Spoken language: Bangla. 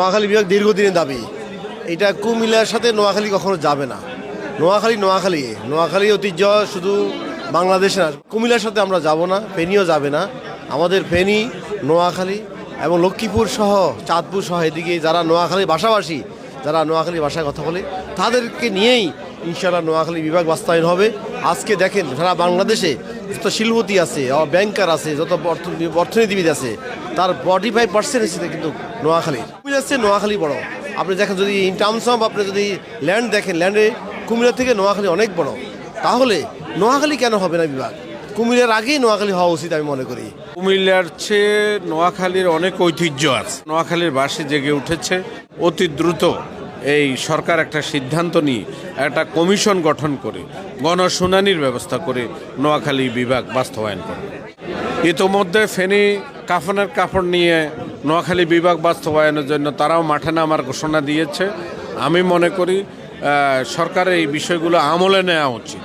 নোয়াখালী বিভাগ দীর্ঘদিনের দাবি, এটা কুমিল্লার সাথে নোয়াখালী কখনো যাবে না। নোয়াখালী ঐতিহ্য শুধু বাংলাদেশে না, কুমিল্লার সাথে আমরা যাব না, ফেনীও যাবে না। আমাদের ফেনী, নোয়াখালী এবং লক্ষ্মীপুর সহ চাঁদপুর সহ এদিকে যারা নোয়াখালী ভাষাভাষী, যারা নোয়াখালী ভাষায় কথা বলে, তাদেরকে নিয়েই ইনশাআল্লাহ নোয়াখালী বিভাগ বাস্তবায়ন হবে। আজকে দেখেন সারা বাংলাদেশে যত শিল্পপতি আছে, ব্যাংকার আছে, যত অর্থনীতিবিদ আছে, তার 45% এসেছে কিন্তু নোয়াখালী। নোয়াখালী বড়। আপনি দেখেন যদি ইন টার্মস অফ আপনি যদি ল্যান্ড দেখেন, ল্যান্ডে কুমিল্লা থেকে নোয়াখালী অনেক বড়। তাহলে নোয়াখালী কেন হবে না বিভাগ? কুমিল্লার আগেই নোয়াখালী হওয়া উচিত আমি মনে করি। কুমিল্লার চেয়ে নোয়াখালীর অনেক ঐতিহ্য আছে। নোয়াখালীর বাসে জেগে উঠেছে। অতি দ্রুত এই সরকার একটা সিদ্ধান্ত নিয়ে একটা কমিশন গঠন করে গণশুনানির ব্যবস্থা করে নোয়াখালী বিভাগ বাস্তবায়ন করে। ইতোমধ্যে ফেনী কাফনের কাপড় নিয়ে নোয়াখালী বিভাগ বাস্তবায়নের জন্য তারাও মাঠে নামার ঘোষণা দিয়েছে। আমি মনে করি সরকারের এই বিষয়গুলো আমলে নেওয়া উচিত।